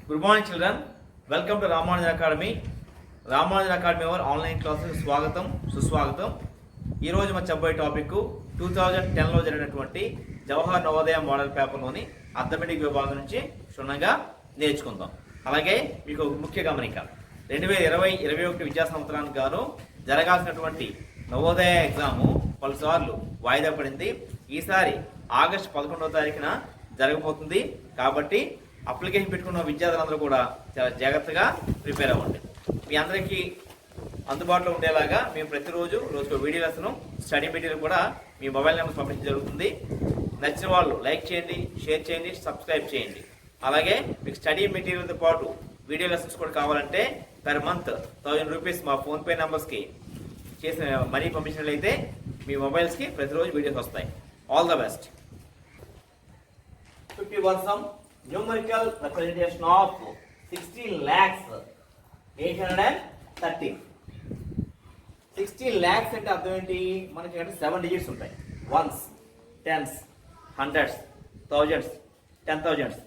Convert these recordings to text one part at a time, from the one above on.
Good morning, children. Welcome to Ramanujan Academy. Ramanujan Academy our online classes స్వాగతం సుస్వాగతం. ఈ రోజు మన చెప్పబోయే టాపిక్ 2010లో జరిగినటువంటి జవహర్ నవోదయ మోడల్ పేపర్లోని అర్థమెటిక్ విభాగం నుంచి క్షుణ్ణంగా నేర్చుకుందాం. అలాగే మీకు ముఖ్య గమనిక 2020-21 విద్యా సంవత్సరానికి గాను జరగాల్సినటువంటి నవోదయ ఎగ్జామ్ పలుసార్లు వాయిదా పడింది. ఈసారి ఆగస్టు 11వ తారీఖున జరగబోతుంది. కాబట్టి అప్లికేషన్ పెట్టుకున్న విద్యార్థులందరూ కూడా చాలా జాగ్రత్తగా ప్రిపేర్ అవ్వండి. మీ అందరికీ అందుబాటులో ఉండేలాగా మేము ప్రతిరోజు రోజుకు వీడియో లెసన్ స్టడీ మెటీరియల్ కూడా మీ మొబైల్ నెంబర్ పంపించడం జరుగుతుంది. నచ్చిన వాళ్ళు లైక్ చేయండి, షేర్ చేయండి, సబ్స్క్రైబ్ చేయండి. అలాగే మీకు స్టడీ మెటీరియల్తో పాటు వీడియో లెసన్స్ కూడా కావాలంటే పర్ మంత్ 1000 రూపీస్ మా ఫోన్పే నెంబర్స్కి చేసిన మనీ పంపించినట్లయితే మీ మొబైల్స్కి ప్రతిరోజు వీడియోస్ వస్తాయి. All the best. 51 sum numerical representation of 16,830. 16 lakhs అంటే అర్థం ఏంటి? మనకి అంటే 7 డిజిట్స్ ఉంటాయి. Ones, tens, hundreds, thousands, 10,000s,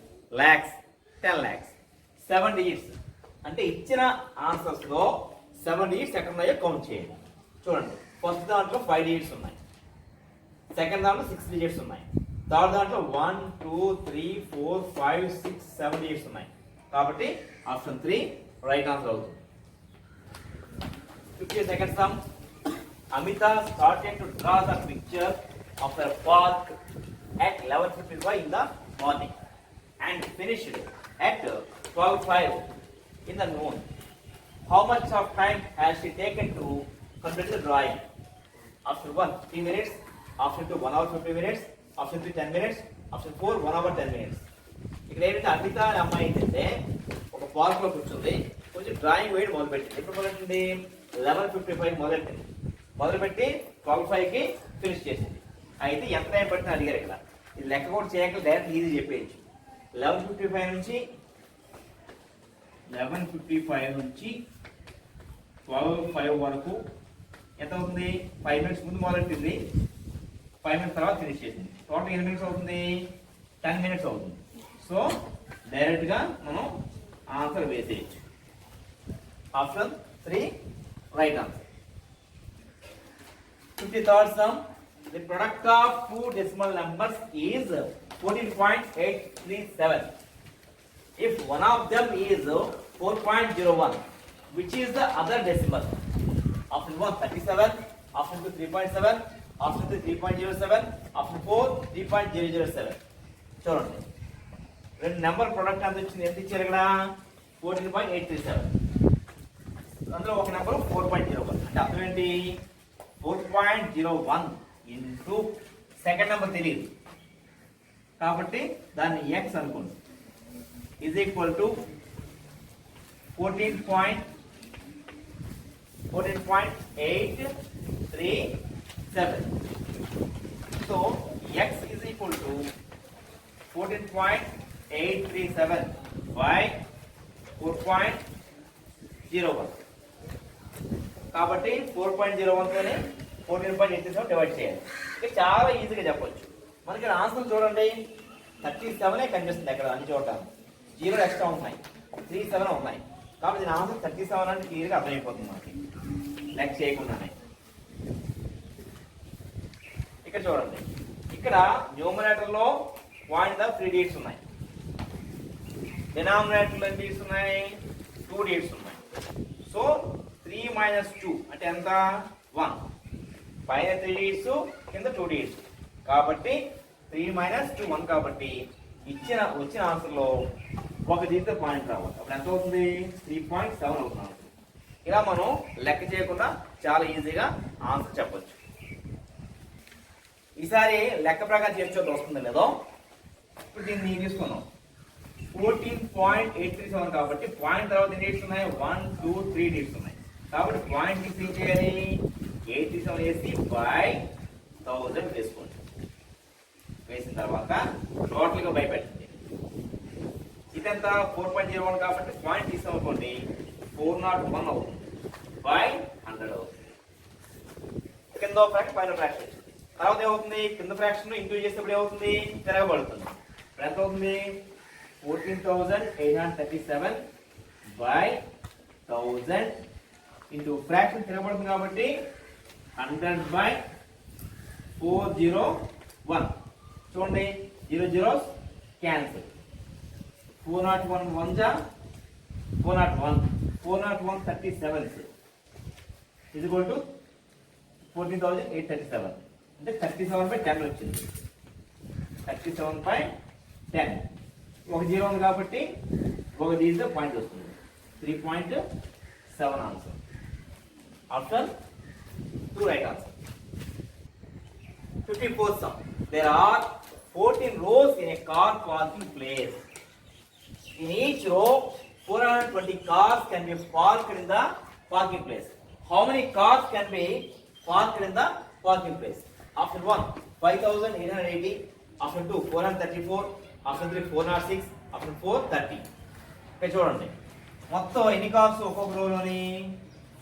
lakhs, 10 lakhs. 7 digits అంటే ఇచ్చిన ఆన్సర్స్లో 7 డిజిట్స్ ఎక్కడ ఉన్నాయో కౌంట్ చేయండి. చూడండి, ఫస్ట్ దాంట్లో 5 డిజిట్స్ ఉన్నాయి, సెకండ్ దాంట్లో 6 డిజిట్స్ ఉన్నాయి, థర్డ్ దాంట్లో 1, 2, 3, 4, 5, 6, 7 డిజిట్స్ ఉన్నాయి. కాబట్టి ఆప్షన్ 3 రైట్ ఆన్సర్ అవుతుంది. 52nd sum. Amita started to draw the picture of her park at 11:55 in the morning and finished at 12:05 in the noon. How much of time has she taken to complete the drawing? Option 1 3 minutes, option 2 1 hour 50 minutes, option 3 10 minutes, option 4 1 hour 10 minutes. ఇక్కడ ఏంటంటే అమిత అనే అమ్మాయి ఏంటంటే ఒక park లో కూర్చుంది, కొంచెం drawing వేయడం మొదలుపెట్టింది. ఎప్పుడు మొదలెట్టింది? 11:55 మొదలుపెట్టి 12:05కి ఫినిష్ చేసింది. అయితే ఎంత టైం పట్టిన అడిగారు. ఇక్కడ ఇది లెక్క కూడా చేయక డైరెక్ట్ ఈజీ చెప్పేయచ్చు. 11:55 నుంచి 12:05 వరకు ఎంత అవుతుంది? 5 minutes ముందు మొదలెట్టింది, 5 minutes తర్వాత ఫినిష్ చేసింది. టోటల్ ఎన్ని మినిట్స్ అవుతుంది? 10 minutes అవుతుంది. సో డైరెక్ట్గా మనం ఆన్సర్ వేసేయచ్చు. Option 3 right answer. 53rd sum. The product of two decimal numbers is 14.837. If one of them is 4.01, which is the other decimal? Option 1 37, option 2 3.7, option 3 3.07, option 4 3.007. చూడండి, రెండు number product అంత వచ్చింది. ఎంత ఇచ్చారు ఇక్కడ? 14.837. అందులో ఒక నెంబర్ 4.01 అంటే అర్థం ఏంటి? 4.01 ఇంటూ సెకండ్ నెంబర్ తెలియదు కాబట్టి దాన్ని ఎక్స్ అనుకోండి, is equal to 14.837. So X is equal to 14.837 by 4.01. కాబట్టి 4.01 తోనే 14.87 డివైడ్ చేయాలి. ఇది చాలా ఈజీగా చెప్పొచ్చు. మనకి ఆన్సర్ చూడండి, 37 కనిపిస్తుంది అక్కడ అన్ని చోట, 0 ఎక్స్ట్రా ఉన్నాయి, 37 ఉన్నాయి. కాబట్టి దీని ఆన్సర్ 37 అంటే క్లియర్గా అర్థమైపోతుంది మనకి లెక్క చేయకుండానే. ఇక్కడ చూడండి, ఇక్కడ న్యూమరేటర్లో పాయింట్ 3 డిజిట్స్ ఉన్నాయి, డినామినేటర్లో ఎన్ని డిజిట్స్ ఉన్నాయి? 2 డిజిట్స్ ఉన్నాయి. సో 3 - 2 అంటే ఎంత? 1. పైన 3 డిజిట్స్, కింద 2 డిజిట్స్. కాబట్టి 3 - 2 1. కాబట్టి వచ్చిన ఆన్సర్లో ఒక డిజిట్ పాయింట్ రావాలి. అప్పుడు ఎంత అవుతుంది? 3.7 అవుతుంది. ఇలా మనం లెక్క చేయకుండా చాలా ఈజీగా ఆన్సర్ చెప్పొచ్చు. ఈసారి లెక్క ప్రకారం చేర్చోది వస్తుంది లేదో. ఇప్పుడు దీన్ని తీసుకున్నాం 14.837 కాబట్టి పాయింట్ తర్వాత ఎన్ని డిజిట్స్ ఉన్నాయి? 1, 2, 3 డిజిట్స్ ఉన్నాయి. కాబట్టి పాయింట్ కి ఏం చేయాలి? 837 వేసి బై 1000 వేసుకోండి. వేసిన తర్వాత టోటల్ గా భయపెట్టండి. ఇదంతా 4.01 కాబట్టి పాయింట్ తీసుకోండి, 401 అవుతుంది బై 100 అవుతుంది. కింద ఫ్రాక్షన్ పైన ఫ్రాక్షన్. తర్వాత ఏమవుతుంది? కింద ఫ్రాక్షన్ ఇంటూ చేసేప్పుడు ఏమవుతుంది? తిరగబడుతుంది. ఇప్పుడు ఎంత అవుతుంది? 14,837 by 1000 into fraction తిరగబడుతుంది కాబట్టి 100 by 401. చూడండి 0 zeros cancel. 401 1 जा 401 37 is equal to 14,837 అంటే 37 by 10 వచ్చింది. 37 by 10 ఒక జీరో ఉంది కాబట్టి ఒక దీంతో పాయింట్ వస్తుంది. 3.7 answer. Option 2 right answer. 54th sum. There are 14 rows in a car parking place. In each row 420 cars can be parked in the parking place. How many cars can be parked in the parking place? Option 1 5,880, option 2 434, option 3 406, option 4 30. ఇక్కడ చూడండి మొత్తం ఎన్ని cars ఒక్కొక్క రోలోని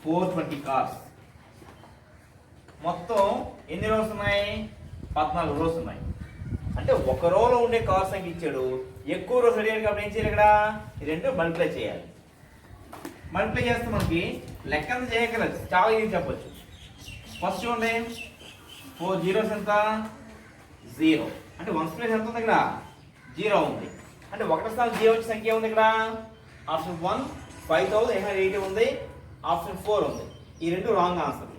420 cars. మొత్తం ఎన్ని rose ఉన్నాయి? 14 rose ఉన్నాయి. అంటే ఒక రోలో ఉండే కార్ సంఖ్య ఇచ్చాడు, ఎక్కువ రోస్ అడిగాడు కాబట్టి ఏం చేయాలి? ఇక్కడ ఈ రెండు మల్టిప్లై చేయాలి. మల్టిప్లై చేస్తే మనకి లెక్క చేయగలదు, చాలా ఈజీ చెప్పొచ్చు. ఫస్ట్ చూడండి 4 zeros ఎంత? 0. అంటే 1 ప్లేస్ ఎంత ఉంది? ఇక్కడ 0 ఉంది. అంటే ఒకటి స్థానం 0 వచ్చే సంఖ్య ఉంది ఇక్కడ. ఆప్షన్ 1 5,880 ఉంది, ఆప్షన్ 4 ఉంది. ఈ రెండు రాంగ్ ఆన్సర్.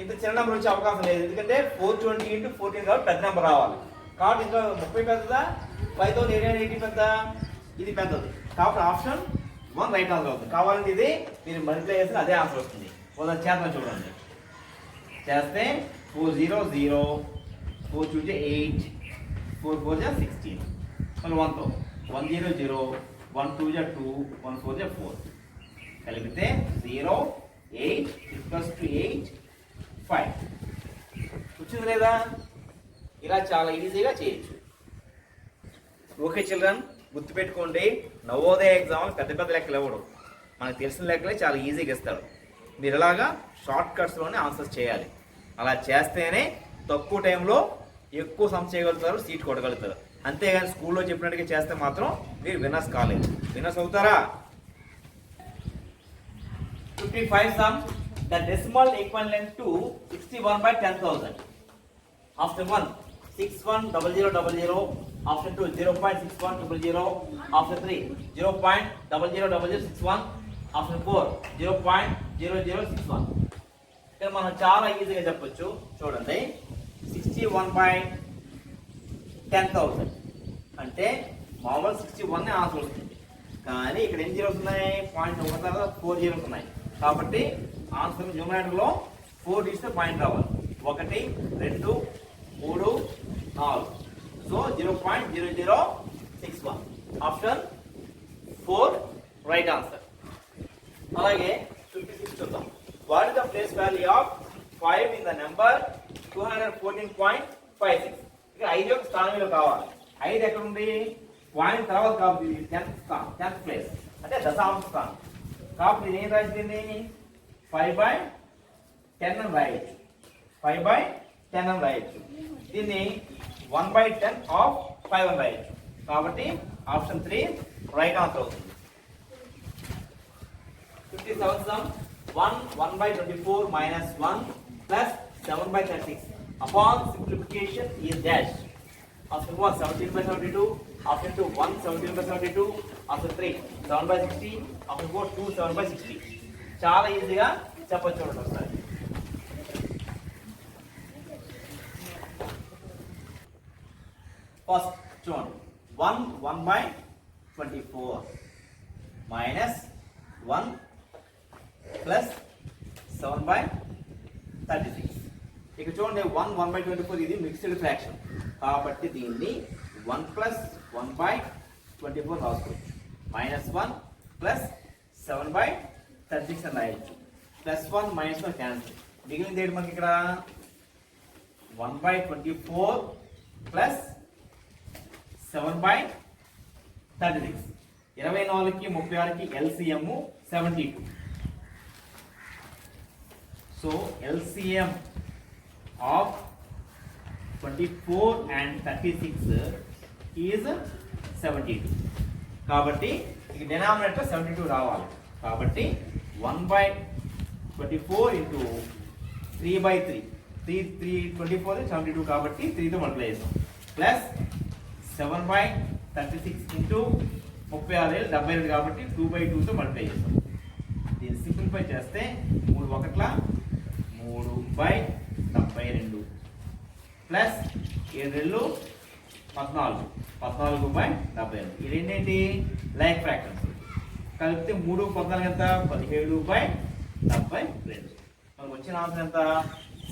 ఇంత చిన్న నెంబర్ వచ్చే అవకాశం లేదు, ఎందుకంటే 420 into 14 కాబట్టి పెద్ద నెంబర్ రావాలి. కాబట్టి ఇంకా 30 పెద్దదా, 5,880 పెద్ద, ఇది పెద్దది. కాబట్టి ఆప్షన్ 1 రైట్ ఆన్సర్ అవుతుంది. కావాలంటే ఇది మీరు మల్టిప్లై చేస్తే అదే ఆన్సర్ వస్తుంది. ఒకసారి చేద్దాం చూడండి. చేస్తే 4 0 0, 4 2 8, 4 4 16. మళ్ళీ 1తో 1 0 0, 1 2 2, 1 4 4. కలిపితే 0 8 8 5 వచ్చింది లేదా? ఇలా చాలా ఈజీగా చేయొచ్చు. ఓకే చిల్డ్రన్, గుర్తుపెట్టుకోండి, నవోదయ ఎగ్జామ్ పెద్ద పెద్ద లెక్కలు ఇవ్వడు, మనకు తెలిసిన లెక్కలే చాలా ఈజీగా ఇస్తాడు. మీరు ఇలాగా షార్ట్ కట్స్లోనే ఆన్సర్స్ చేయాలి. అలా చేస్తేనే తక్కువ టైంలో ఎక్కువ సమ్ చేయగలుగుతారు, సీట్ కొట్టగలుగుతారు. అంతేగాని స్కూల్లో చెప్పినట్టుగా చేస్తే మాత్రం మీరు విన్నర్స్ కాలేదు. విన్నర్స్ అవుతారా? 55 sum. The decimal equivalent to 61 by 10,000. Option 1 610000, option 2 0.6100, option 3 0.0061, option 4 0.0061. ఇక్కడ మనం చాలా ఈజీగా చెప్పొచ్చు. చూడండి 61 by 10,000 అంటే మామూలు 61 ఆన్సర్ వస్తుంది. కానీ ఇక్కడ ఎన్ని జీరోస్ ఉన్నాయి? పాయింట్ ఒక తర్వాత 4 జీరోస్ ఉన్నాయి. కాబట్టి ఆన్సర్ న్యూమరేటర్లో 4 తీస్తే పాయింట్ రావాలి. 1 2 3 4. సో 0.0061. Option 4 right answer. అలాగే 56 చూద్దాం. What is the place value of 5 in the number 214.56? ఇక్కడ 5 యొక్క స్థానం విలువ కావాలి. 5 ఎక్కడ ఉంది? పాయింట్ తర్వాత కాబట్టి 10th స్థానం, 10th ప్లేస్ అంటే దశాంశ స్థానం. కాబట్టి నేను ఏం రాసింది? 5 by 10 అని రాయొచ్చు. 5 by 10 అని రాయొచ్చు. దీన్ని 1 by 10 of 5 అని రాయొచ్చు. కాబట్టి ఆప్షన్ 3 రైట్ ఆన్సర్ అవుతుంది. 57 sum. 1 by 24 minus 1 plus 7 by 36 upon simplification is dash. Option 1 17 by 72, option 2 1 17 by 72, option 3 7 by 60, option 4 2 7 by 60. చాలా ఈజీగా చెప్పొచ్చు. చూడండి ఒకసారి. ఫస్ట్ చూడండి 1 by 24 minus 1 plus 7 by 36. ఇక్కడ చూడండి 1 by 24 ఇది మిక్స్డ్ ఫ్రాక్షన్ కాబట్టి దీన్ని 1 plus 1 by 24 రాసుకోవచ్చు. -1 plus 7 by 36 అని రాయొచ్చు. +1 -1 క్యాన్సిల్. మిగిలింది ఏంటి మనకి ఇక్కడ? 1 by 24 plus 7 by 36. 24కి 36కి LCM 72. So LCM of 24 and 36 is 72. కాబట్టి ఇక డినామినేటర్ 72 రావాలి. కాబట్టి 1/24 ఇంటూ 3/3 3 24 72 కాబట్టి 3తో మల్టిప్లై చేస్తాం. ప్లస్ 7/36 ఇంటూ 36 72 కాబట్టి 2/2తో మల్టిప్లై చేస్తాం. దీన్ని సింప్లిఫై చేస్తే 3 1ల 3/72 ప్లస్ 7 14 14/72. ఈ రెండేంటి లైక్ ఫ్రాక్షన్స్ కలిపితే 3 14 ఎంత 17/72. మనకు వచ్చిన ఆన్సర్ ఎంత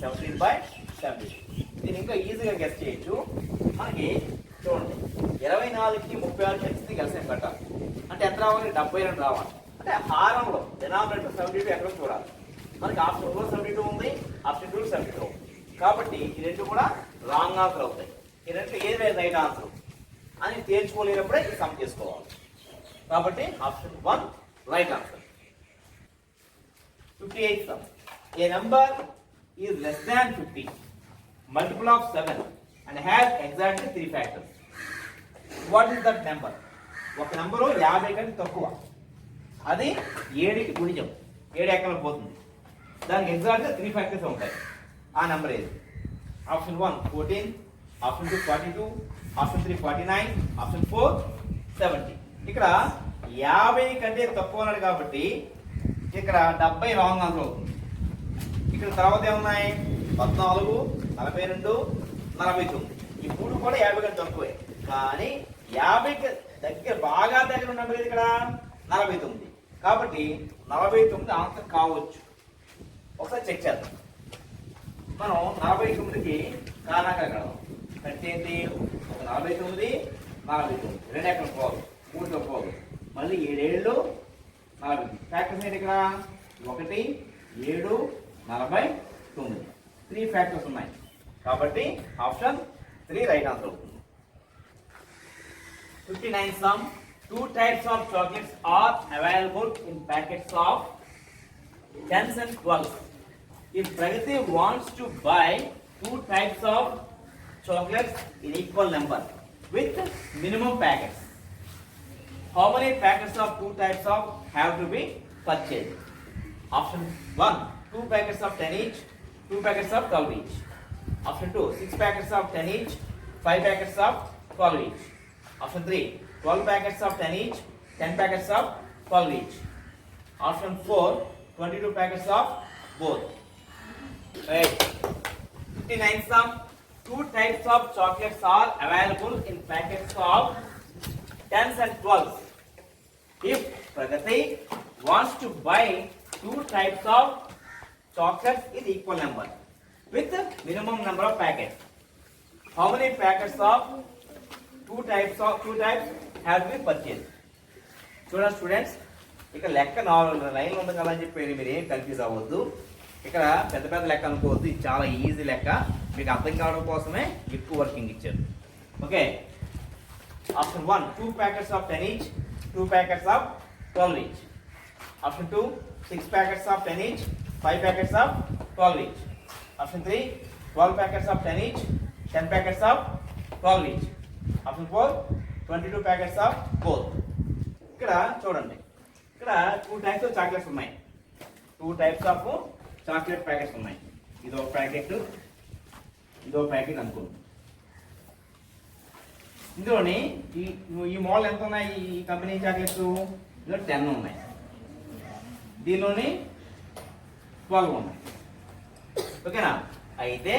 17/72. దీన్ని ఇంకా ఈజీగా గెస్ చేయొచ్చు. మనకి చూడండి 24కి 36 కలిసి కలిసి పెట్టాలి అంటే ఎంత రావాలి 72 రావాలి. అంటే హారంలో డినామినేటర్ 72 ఎక్కడ చూడాలి. మనకి ఆప్షన్ 1 72 ఉంది, ఆప్షన్ 2 72 ఉంది. కాబట్టి ఈ రెండు కూడా రాంగ్ ఆన్సర్ అవుతాయి. ఈ రెండు ఏది రైట్ ఆన్సర్ అని తేల్చుకోలేనప్పుడే ఈ సమ్ చేసుకోవాలి. కాబట్టి option 1 right answer. 58th sum. A number is less than 50, multiple of 7 and has exactly 3 factors. What is that number? ఒక నంబరు 50 కంటే తక్కువ, అది 7కి గుణిజం, 7 ఎక్కడికి పోతుంది, దానికి ఎగ్జాక్ట్గా 3 ఫ్యాక్టర్స్ ఉంటాయి. ఆ నెంబర్ ఏది? Option 1 14, option 2 42, option 3 49, option 4 70. ఇక్కడ 50 కంటే తక్కువ ఉన్నాడు కాబట్టి ఇక్కడ 70 రాంగ్ ఆన్సర్ అవుతుంది. ఇక్కడ తర్వాత ఏమున్నాయి 14, 42, 49. ఈ మూడు కూడా 50 కంటే తక్కువే. కానీ 50కి దగ్గర బాగా దగ్గర ఉన్న నెంబర్ ఇక్కడ 49. కాబట్టి 49 ఆన్సర్ కావచ్చు. ఒకసారి చెక్ చేద్దాం. మనం 49కి కారణాలు కడదాం. అంటే ఏంటి 49, 49 రెండు ఎక్కడ పోదు, 3తో పోదు, మళ్ళీ 7 40. ఫ్యాక్టర్స్ ఏంటి ఇక్కడ 1 7 49 3 ఫ్యాక్టర్స్ ఉన్నాయి. కాబట్టి ఆప్షన్ 3 రైట్ ఆన్సర్ అవుతుంది. 59th sum. 2 types of chocolates are available in packets of 10s and 12s. If Pragati wants to buy 2 types of chocolates in equal number with minimum packets, how many packets of 2 types of have to be purchased? Option 1 2 packets of 10 each, 2 packets of 12 each. Option 2 6 packets of 10 each, 5 packets of 12 each. Option 3 12 packets of 10 each, 10 packets of 12 each. Option 4 22 packets of both. Right. 59th sum. 2 types of chocolates are available in packets of 10s and 12s. If Pragati wants to buy 2 types of chocolates in equal number with minimum number of packets, how many packets of 2 types have to be purchased? చూడండి students, ఇక్కడ లెక్క 4 లైన్లు ఉంది కదా అని చెప్పి మీరు ఏం కన్ఫ్యూజ్ అవ్వద్దు. ఇక్కడ పెద్ద పెద్ద లెక్క అనుకోవద్దు. ఇది చాలా ఈజీ లెక్క, మీకు అర్థం కావడం కోసమే ఎక్కువ వర్కింగ్ ఇచ్చారు. Okay. Option 1 2 packets of 10 each, 2 packets of 12 each. Option 2 6 packets of 10 each, 5 packets of 12 each. Option 3 12 packets of 10 each, 10 packets of 12 each. Option 4 22 packets of both. ఇక్కడ చూడండి, ఇక్కడ 2 types of chocolates ఉన్నాయి. 2 types of చాక్లెట్ ప్యాకెట్స్ ఉన్నాయి. ఇదో packet, ఇదో packet అనుకోండి. ఇందులోని ఈ మోడల్ ఎంత ఉన్నాయి? ఈ కంపెనీ చాక్లెట్స్ ఇందులో 10 ఉన్నాయి, దీనిలోని 12 ఉన్నాయి. ఓకేనా? అయితే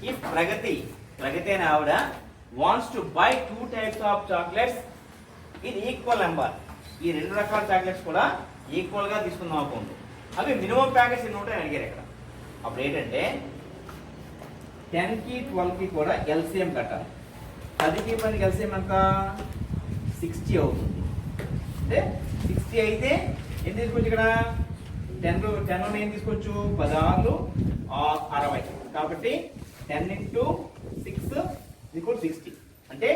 ఈ ప్రగతి అనే ఆవిడ wants to buy 2 types of chocolates in equal number. ఈ 2 రకాల చాక్లెట్స్ కూడా ఈక్వల్ గా తీసుకుందాం అనుకోండి. అవి మినిమం ప్యాకెట్స్ ఎన్ని ఉంటాయని అడిగారు ఇక్కడ. అప్పుడు ఏంటంటే 10కి 12కి కూడా ఎల్సిఎం కట్టాలి. 10కి 12కి ఎల్సిఎం ఎంత 60 అవుతుంది. అంటే 60 అయితే ఏం తీసుకోవచ్చు ఇక్కడ 10 ఏం తీసుకోవచ్చు 16 60. కాబట్టి 10 × 6 = 60. అంటే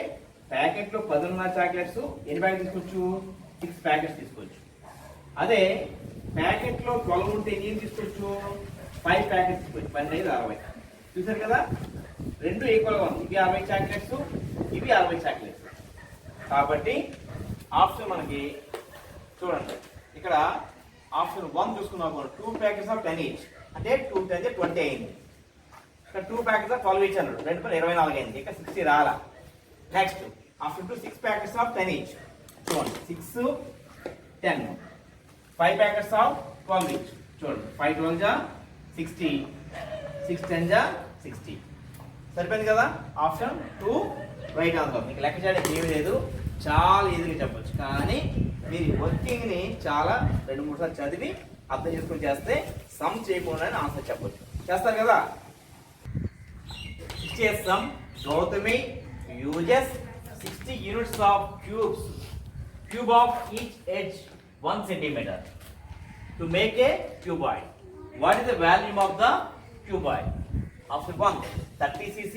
ప్యాకెట్లో 10 ఉన్న చాక్లెట్స్ ఎన్ని ప్యాకెట్ తీసుకోవచ్చు? 6 ప్యాకెట్స్ తీసుకోవచ్చు. అదే ప్యాకెట్లో 12 ఉంటే ఏం తీసుకోవచ్చు? 5 ప్యాకెట్స్ తీసుకోవచ్చు. 12 × 5 = 60. చూసారు కదా, రెండు ఈక్వల్గా ఉంది. ఇవి 60 చాక్లెట్స్, ఇవి 60 చాక్లెట్స్. కాబట్టి ఆప్షన్ మనకి చూడండి ఇక్కడ ఆప్షన్ 1 చూసుకున్నాం. 2 ప్యాకెట్స్ ఆఫ్ 10 ఈచ్ అంటే 2 10 20 అయింది. ఇక్కడ 2 ప్యాకెట్స్ ఆఫ్ 12 ఈచ్ అన్నాడు, 2 × 24 అయింది. ఇక్కడ 60 రాలా. Next option 2 6 packets of 10 each చూడండి 6 10 5 ప్యాకెట్స్ ఆఫ్ 12 ఈచ్ చూడండి 5 12 జా 60 6 10 జా 60. సరిపోయింది కదా. Option 2 right answer. మీకు లెక్క చేయడానికి ఏమీ లేదు, చాలా ఈజీగా చెప్పొచ్చు. కానీ మీరు వర్కింగ్ని చాలా 2-3 సార్లు చదివి అర్థం చేసుకొని చేస్తే సమ్ చేయకుండా ఆన్సర్ చెప్పొచ్చు. చేస్తారు కదా. ఇచ్చే some Gautami uses 60 units of cube of each edge 1 centimeter to make a cuboid. What is the volume of the cuboid? Option 1 30 cc,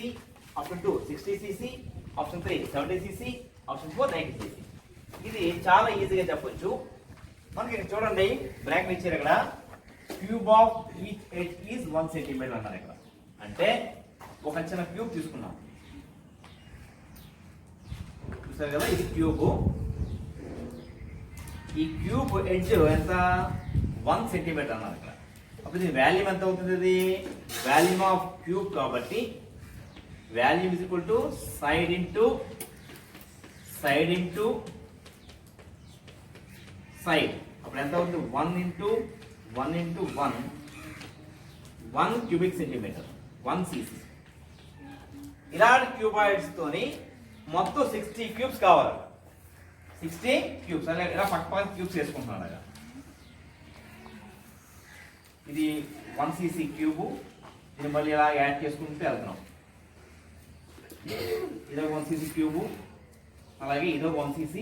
option 2 60 cc, option 3 70 cc, option 4 90 cc. ఇది చాలా ఈజీగా చెప్పొచ్చు. మనకి ఇక్కడ చూడండి బ్రాకెట్ ఇచ్చారు. ఇక్కడ cube of each edge is 1 centimetre అన్నారు. ఇక్కడ అంటే ఒక చిన్న క్యూబ్ తీసుకున్నాం, చూసారు కదా. ఇది క్యూబ్, ఈ క్యూబ్ ఎడ్జ్ ఎంత 1 సెంటీమీటర్ అన్నారు ఇక్కడ. అప్పుడు ఇది వాల్యూమ్ ఎంత అవుతుంది? ఇది వాల్యూమ్ ఆఫ్ క్యూబ్ కాబట్టి volume is equal to side into side. అప్పుడు ఎంత అవుతుంది? 1 × 1 క్యూబిక్ సెంటీమీటర్ 1 cc. ఇలాంటి క్యూబాయిడ్స్ తోని మొత్తం 60 క్యూబ్స్ కావాలి. 60 క్యూబ్స్ అలా ఇలా పక్క క్యూబ్స్ వేసుకుంటున్నాను. అలా ఇది 1 cc క్యూబు, దీన్ని మళ్ళీ ఇలా యాడ్ చేసుకుంటూ వెళ్తున్నాం. ఇదో 1 cc క్యూబు, అలాగే ఇదో 1 cc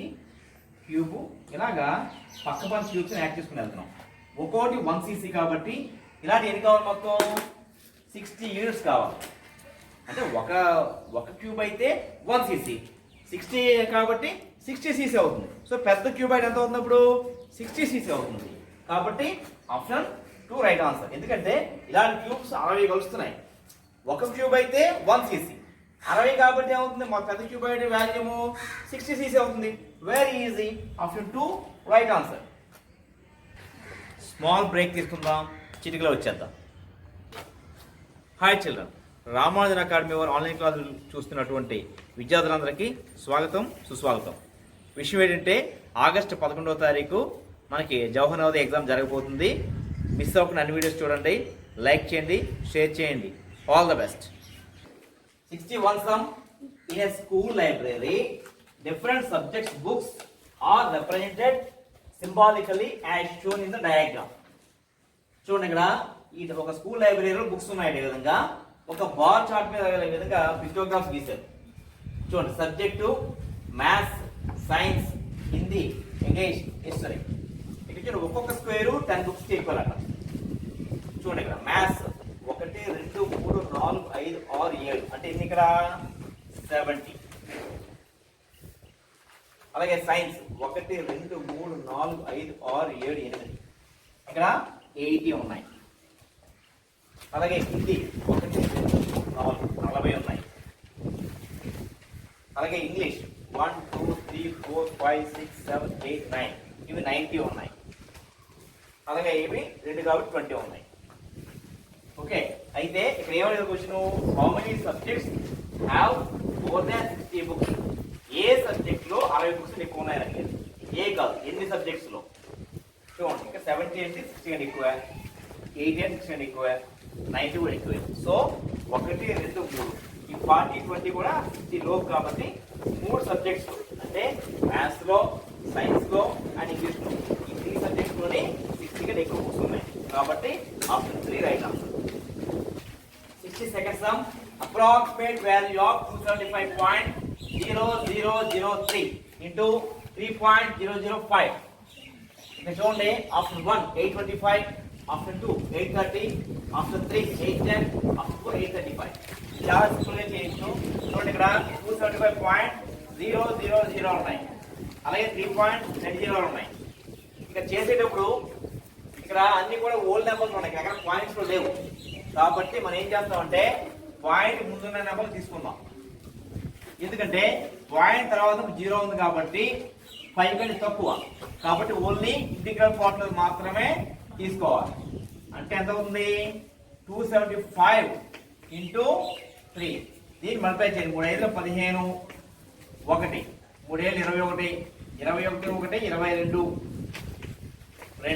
క్యూబు, ఇలాగా పక్క క్యూబ్స్ యాడ్ చేసుకుని వెళ్తున్నాం. ఒక్కోటి 1 cc కాబట్టి ఇలాంటి ఎన్ని కావాలి? మొత్తం 60 యూనిట్స్ కావాలి. అంటే ఒక క్యూబ్ అయితే 1 cc, 60 కాబట్టి 60 cc అవుతుంది. సో పెద్ద క్యూబ్ అయితే ఎంత అవుతుంది? అప్పుడు 60 cc అవుతుంది. కాబట్టి ఆప్షన్ 2 రైట్ ఆన్సర్. ఎందుకంటే ఇలాంటి క్యూబ్స్ 60 కలుస్తున్నాయి. ఒక క్యూబ్ అయితే 1 cc, 60 కాబట్టి ఏమవుతుంది? మా పెద్ద క్యూబ్ అయితే వాల్యూమ్ 60 cc అవుతుంది. Very easy. Option 2 right answer. Small break తీసుకుందాం, చిటికలో వచ్చేద్దాం. హాయ్ చిల్డ్రన్, రామానుజన్ అకాడమీ వారు ఆన్లైన్ క్లాసులు చూస్తున్నటువంటి విద్యార్థులందరికీ స్వాగతం, సుస్వాగతం. విషయం ఏంటంటే ఆగస్టు 11వ తారీఖు మనకి జవహర్ నవోదయ ఎగ్జామ్ జరగబోతుంది. మిస్ అవ్వకుండా అన్ని వీడియోస్ చూడండి, లైక్ చేయండి, షేర్ చేయండి. All the best. 61 sum in a school library. Different subjects books are represented symbolically as shown in the diagram. చూడండి ఇక్కడ ఇది ఒక స్కూల్ లైబ్రరీలో బుక్స్ ఉన్నాయి. ఈ విధంగా ఒక బార్ చార్ట్ మీద ఈ విధంగా పిక్టోగ్రాఫ్స్ గీశారు. చూడండి subject maths, science, Hindi, English, history. ఇక్కడ చూడండి ఒక్కొక్క స్క్వేరు 10 బుక్స్ ఈక్వల్ అట. చూడండి ఇక్కడ మ్యాథ్స్ 1 2 3 4 5 6 7 అంటే ఎన్ని ఇక్కడ 70. అలాగే సైన్స్ 1 2 3 4 5 6 7 8 ఇక్కడ 80 ఉన్నాయి. అలాగే హిందీ 1 2 4 40 ఉన్నాయి. అలాగే ఇంగ్లీష్ 1 2 3 4 5 6 7 8 9 ఇవి 90 ఉన్నాయి. అలాగే ఇవి 2 కాబట్టి 20 ఉన్నాయి. ఓకే, అయితే ఇక్కడ ఏమైనా question, how many subjects have more than 60 books? A subject లో 60 బుక్స్ ఎక్కువ ఉన్నాయని అడిగారు. ఏ కాదు, ఎన్ని సబ్జెక్ట్స్ లో. చూడండి ఇంకా 70 అంటే 60 కంటే ఎక్కువ, 80 అంటే 60 కంటే ఎక్కువ, 90 కూడా ఎక్కువ. సో 1 2 3 ఈ 40 20 కూడా 60 లోపు కాబట్టి 3 సబ్జెక్ట్స్ అంటే మ్యాథ్స్ లో, సైన్స్ లో అండ్ ఇంగ్లీష్ లో ఈ 3 సబ్జెక్ట్స్ లోనే 60 కంటే ఎక్కువ బుక్స్ ఉన్నాయి. కాబట్టి option 3 right answer. 62nd sum, approximate value of 275.0003 into 3.005. ఇక్కడ చూడండి ఆప్షన్ 1 825, ఆప్షన్ 2 830, ఆప్షన్ 3 810, ఆప్షన్ 4 835. చాలా సింపుల్గా చేయొచ్చు. చూడండి ఇక్కడ 275.000 ఉన్నాయి, అలాగే 3.90 ఉన్నాయి. ఇక్కడ చేసేటప్పుడు ఇక్కడ అన్ని కూడా ఓల్డ్ నెంబర్స్ ఉన్నాయి, ఇక్కడ పాయింట్స్ కూడా లేవు. కాబట్టి మనం ఏం చేస్తామంటే పాయింట్ ముందున్న నెంబర్ తీసుకుందాం. ఎందుకంటే పాయింట్ తర్వాత 0 ఉంది కాబట్టి 5 కంటే తక్కువ, కాబట్టి ఓన్లీ ఇంటిగ్రల్ పార్ట్ మాత్రమే తీసుకోవాలి. అంటే ఎంత అవుతుంది? 275 ఇంటూ 3. దీన్ని మల్టిప్లై చేయండి. 3 5 15, 1 3 7 21, 21 1 22, 2 3 6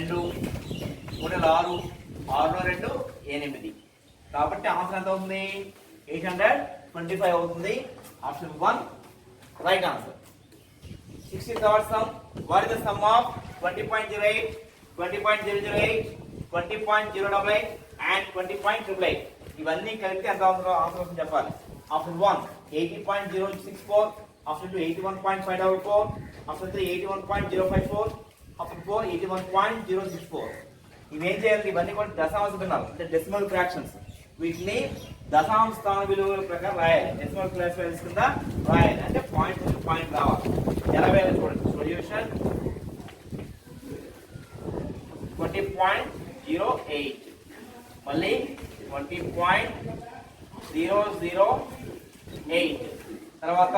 6 2 8. కాబట్టి ఆన్సర్ ఎంత అవుతుంది? 825 అవుతుంది. Option 1 right answer. 63rd sum. What is the sum of 20.08, 20.008, 20.088 and 20.888? ఇవన్నీ కలిపితే ఎంత ఆన్సర్ వస్తుంది చెప్పాలి. Option 1 80.064, option 2 81.544, option 3 81.054, option 4 81.064. ఇవేం చేయాలి? ఇవన్నీ కూడా దశాంశ భిన్నాలు అంటే డెసిమల్ ఫ్రాక్షన్స్. వీటిని దశాంశ స్థాన విలువల ప్రకారం రాయాలి. డెసిమల్ క్లాసిఫైర్స్ కింద రాయాలి. అంటే పాయింట్ నుంచి పాయింట్ రావాలి. ఎలా వేయాలి చూడండి. సొల్యూషన్ 20.08, మళ్ళీ 20.008, తర్వాత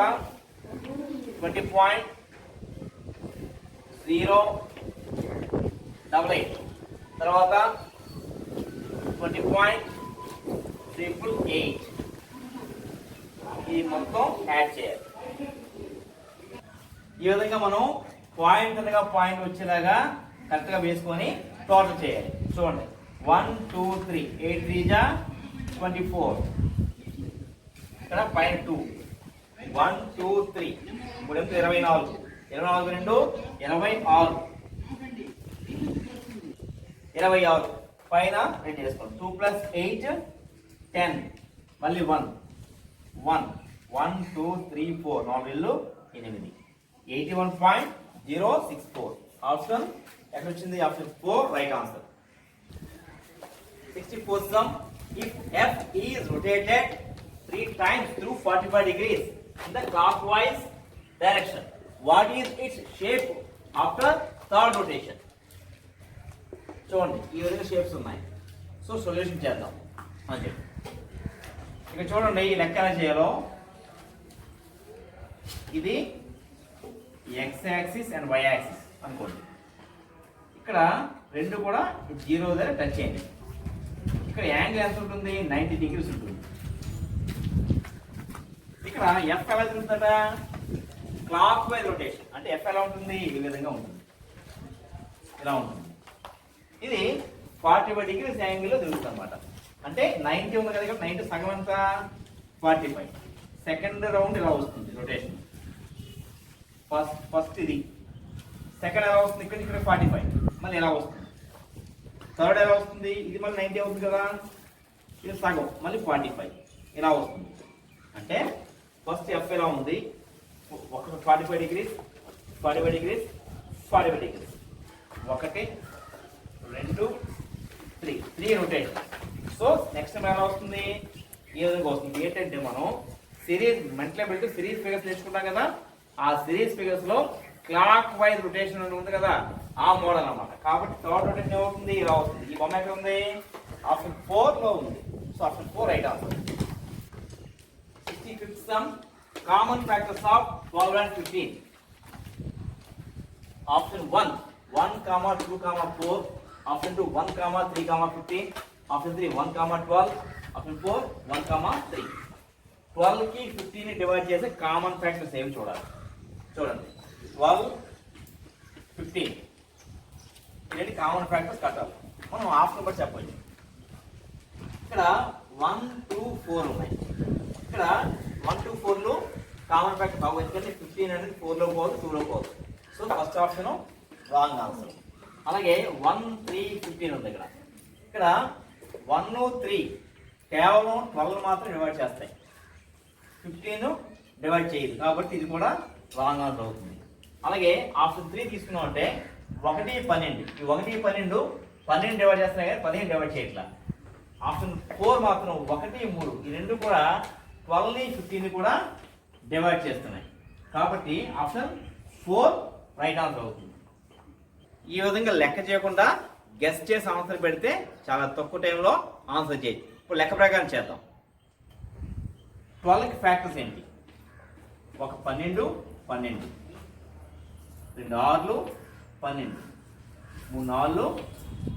20.088, తర్వాత 20.888. ఇది మొత్తం యాడ్ చేయాలి. ఈ విధంగా మనం పాయింట్ అనగా పాయింట్ వచ్చేలాగా కరెక్ట్గా వేసుకొని టోటల్ చేయాలి. చూడండి 1 2 3 8 3 జా 24, ఇక్కడ పైన 2 1 2 3 3 24, 24 2 26, 26 పైన రెండు చేసుకోండి. 2 + 8 10, మళ్ళీ 1 1 1 2 3 4 4 8 81.064. ఆప్షన్ ఎక్కడ వచ్చింది? Option 4 right answer. 64th sum. If F is rotated 3 times through 45 degrees in the clockwise direction, what is its shape after third rotation? చూడండి ఈ విధంగా షేప్స్ ఉన్నాయి. సో సొల్యూషన్ చేద్దాం అని చెప్పి ఇక్కడ చూడండి ఈ లెక్క ఎలా చేయాలో. ఇది x axis and y axis అనుకోండి. ఇక్కడ రెండు కూడా 0 దగ్గర టచ్ చేయండి. ఇక్కడ యాంగిల్ ఎంత ఉంటుంది? 90 degrees ఉంటుంది. ఇక్కడ F ఎలా తిరుగుతుందట? Clockwise rotation. అంటే F ఎలా ఉంటుంది? ఈ విధంగా ఉంటుంది, ఇలా ఉంటుంది. ఇది 45 degrees యాంగిల్లో తిరుగుతుంది అనమాట. అంటే 90 ఉంది కదా, 90 సగం ఎంత? 45. సెకండ్ రౌండ్ ఇలా వస్తుంది రొటేషన్. ఫస్ట్ ఇది సెకండ్ ఎలా వస్తుంది? ఇక్కడ 45 మళ్ళీ ఎలా వస్తుంది. థర్డ్ ఎలా వస్తుంది? ఇది మళ్ళీ 90 అవుతుంది కదా, ఇది సగం మళ్ళీ 45 ఇలా వస్తుంది. అంటే ఫస్ట్ ఎఫ్ ఎలా ఉంది? 45 degrees 45 degrees 45 degrees 1 2 3 rotation. So next time ఎలా వస్తుంది? ఈ విధంగా వస్తుంది. ఏంటంటే మనం సిరీస్ మెంటల్ పెట్టి సిరీస్ ఫిగర్స్ నేర్చుకుంటాం కదా, ఆ సిరీస్ ఫిగర్స్ లో క్లాక్ వైజ్ రొటేషన్ ఉంది కదా, ఆ మోడల్ అన్నమాట. కాబట్టి థర్డ్ రొటేషన్ ఏమవుతుంది? ఇలా వస్తుంది. ఈ బొమ్మ ఎక్కడ ఉంది? ఆప్షన్ 4 లో ఉంది. So option 4 right answer. 65th sum. Common factors of 12 and 15. Option 1 1, 2, 4. Option 2 1, 3, 15. Option 3 1, 12. Option 4 1, 3. 12 కి 15 ని డివైడ్ చేసి కామన్ ఫ్యాక్టర్స్ ఏవి చూడాలి. చూడండి 12 15 ఇలాంటి కామన్ ఫ్యాక్టర్స్ కట్టాలి. మనం ఆప్షన్ బట్టి చెప్పండి. ఇక్కడ 1 2 4 ఉన్నాయి. ఇక్కడ 1 2 4లో కామన్ ఫ్యాక్టర్ బాగా, ఎందుకంటే 15 అనేది 4లో పోదు 2లో పోదు. So first option wrong answer. అలాగే 1 3 15 ఉంది. ఇక్కడ 1 3 కేవలం 12 మాత్రం డివైడ్ చేస్తాయి, 15 డివైడ్ చేయదు. కాబట్టి ఇది కూడా రాంగ్ ఆన్సర్ అవుతుంది. అలాగే ఆప్షన్ 3 తీసుకున్నాం అంటే 1 12, ఈ 1 12 12 డివైడ్ చేస్తున్నాయి కానీ 15 డివైడ్ చేయట్లా. ఆప్షన్ 4 మాత్రం 1 3 ఈ రెండు కూడా 12ని 15ని కూడా డివైడ్ చేస్తున్నాయి. కాబట్టి ఆప్షన్ 4 రైట్ ఆన్సర్ అవుతుంది. ఈ విధంగా లెక్క చేయకుండా గెస్ చేసి ఆన్సర్ పెడితే చాలా తక్కువ టైంలో ఆన్సర్ చేయొచ్చు. ఇప్పుడు లెక్క ప్రకారం చేద్దాం. 12కి ఫ్యాక్టర్స్ ఏంటి? ఒక 12 12, 2 6లు 12, 3 4లు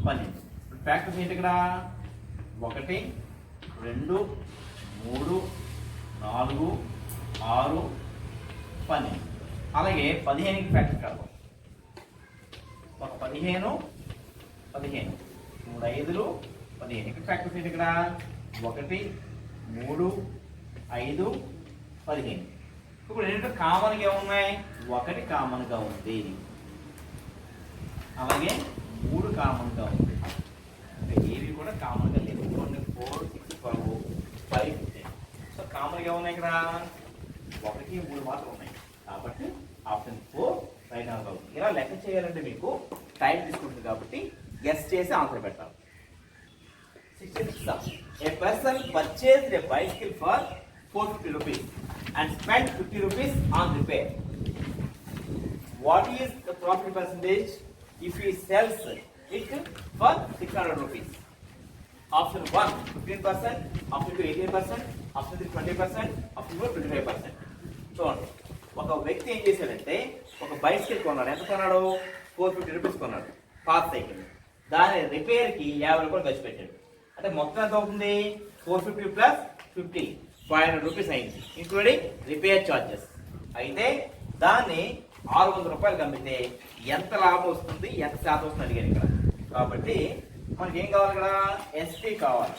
12. ఇప్పుడు ఫ్యాక్టర్స్ ఏంటి ఇక్కడ? 1 2 3 4 6 12. అలాగే 15కి ఫ్యాక్టర్ కలపం. ఒక 15 15, 3 5లు 15. ఇక్కడ ఫ్యాక్టర్స్ ఏంటి ఇక్కడ? 1 3 5 15. ఇప్పుడు ఏంటంటే కామన్గా ఏమున్నాయి? 1 కామన్గా ఉంది, అలాగే 3 కామన్గా ఉంది. అంటే ఏవి కూడా కామన్గా లేవు. 4 6 12 5 15. సో కామన్గా ఏమున్నాయి ఇక్కడ? 1 3 మాత్రం ఉన్నాయి. కాబట్టి ఆప్షన్ 4 రైట్ ఆన్సర్ అవుతుంది. ఇలా లెక్క చేయాలంటే మీకు టైం తీసుకుంటుంది కాబట్టి గెస్ చేసి ఆన్సర్ పెట్టాలి. 16th, a person purchased a bicycle for 450 rupees and spent 50 rupees on repair. What is the profit percentage if he sells it for 600 rupees? Option 1 15%, option 2 18%, option 3 20%, option 4 25%. చూడండి, ఒక వ్యక్తి ఏం చేశాడంటే ఒక బైసికల్ కొన్నాడు. ఎంత కొన్నాడు? 450 రూపీస్ కొన్నాడు, పాత సైకిల్. దాని రిపేర్కి 50 రూపాయలు ఖర్చు పెట్టాడు. అంటే మొత్తం ఎంత అవుతుంది? 450 ప్లస్ 50 500 రూపీస్ అయింది, ఇంక్లూడింగ్ రిపేర్ ఛార్జెస్. అయితే దాన్ని 600 రూపాయలు అమ్మితే ఎంత లాభం వస్తుంది, ఎంత శాతం వస్తుంది అడిగాను ఇక్కడ. కాబట్టి మనకి ఏం కావాలి ఇక్కడ? ఎస్పీ కావాలి.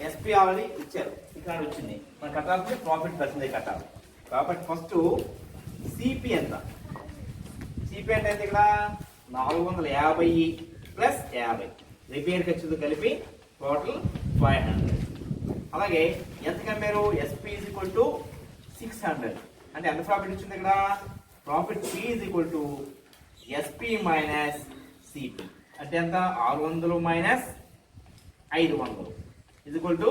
ఎస్పీ ఆల్రెడీ ఇచ్చారు, ఇక్కడ వచ్చింది. మనం కట్టాల్సింది ప్రాఫిట్ పర్సెంటేజ్ కట్టాలి. కాబట్టి ఫస్ట్ సిపి ఎంత? సిపి అంటే ఎంత ఇక్కడ? 450 ప్లస్ 50, రిపేర్ ఖర్చుతో కలిపి టోటల్ 500. అలాగే ఎంత కంపేరు? SP is equal to 600. అంటే ఎంత ప్రాఫిట్ వచ్చింది ఇక్కడ? Profit P is equal to SP minus CP. అంటే ఎంత? 600 minus 500 is equal to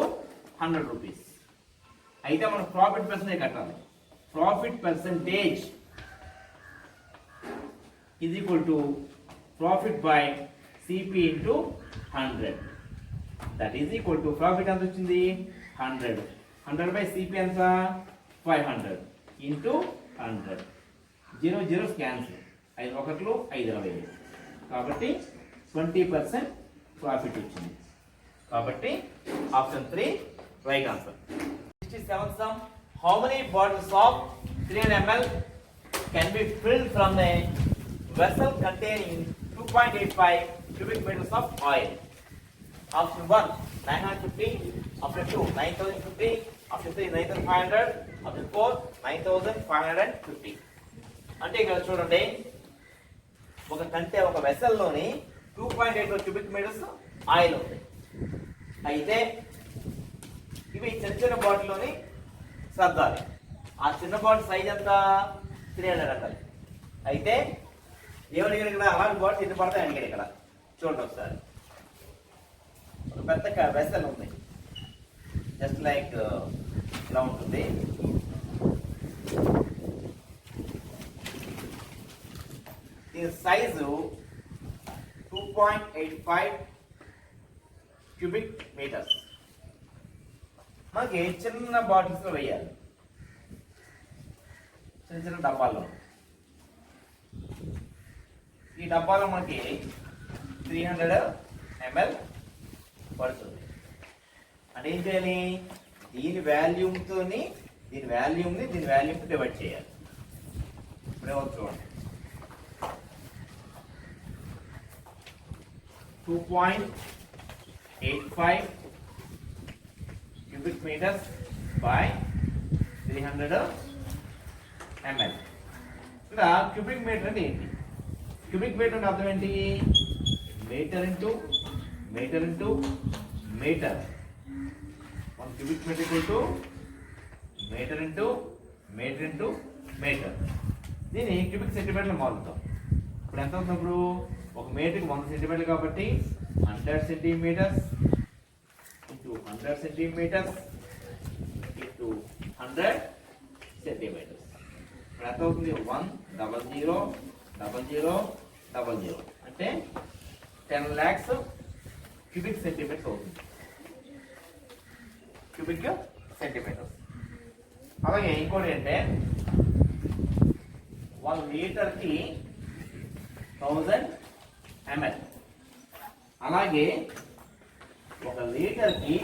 100 rupees. అయితే మనం ప్రాఫిట్ పర్సెంటేజ్ కట్టాలి. Profit percentage is equal to profit by CP into 100. That is equal to profit ఎంత వచ్చింది? 100. 100 బై సిపి ఎంత? 500 into 100. 0 0 cancel, 5 1లు 5 20. కాబట్టి 20% profit వచ్చింది. కాబట్టి option 3 right answer. 67th sum, how many bottles of 300 ml can be filled from a vessel containing 2.85 cubic meters of oil? Option 1 950, option 2 9050, option 3 9500, option 4 9550. అంటే ఇక్కడ చూడండి, ఒక వెసల్లోని 2.85 క్యూబిక్ మీటర్స్ ఆయిల్ ఉంది. అయితే ఇవి చిన్న చిన్న బాటిల్లోని సర్దాలి. ఆ చిన్న బాటిల్ సైజ్ ఎంత? 300 ml. అయితే ఏమడిగారు ఇక్కడ? అలాంటి బాటిల్ ఎన్ని పడతాయి అడిగారు ఇక్కడ. చూడండి ఒకసారి, ఒక పెద్ద వెసల్ ఉంది, జస్ట్ లైక్ ఇలా ఉంటుంది. దీని సైజు 2.85 క్యూబిక్ మీటర్స్. మనకి చిన్న బాటిల్స్లో వేయాలి, చిన్న చిన్న డబ్బాల్లో. ఈ డబ్బాలో మనకి 300 ml పడుతుంది. అంటే ఏం చేయాలి? దీని వాల్యూమ్ని డివైడ్ చేయాలి. ఇప్పుడే చూడండి, 2.85 cubic meters by 300 ml. ఇక్కడ క్యూబిక్ మీటర్ అంటే ఏంటి? క్యూబిక్ మీటర్ అంటే అర్థం ఏంటి? Metre into metre into metre. 1 cubic meter equal to metre into metre into metre. దీన్ని క్యూబిక్ సెంటీమీటర్లు మారుతాం. ఇప్పుడు ఎంత అవుతుంది? ఇప్పుడు ఒక మీటర్కి 100 సెంటీమీటర్లు కాబట్టి 100 centimetres into 100 centimetres into 100 centimetres. ఇప్పుడు ఎంత అవుతుంది? 100,000,000,000 అంటే 10 lakhs క్యూబిక్ సెంటీమీటర్స్ అవుతుంది. Cubic centimetres. అలాగే ఇంకోటి ఏంటంటే 1 లీటర్కి 1000 ml. అలాగే 1 లీటర్కి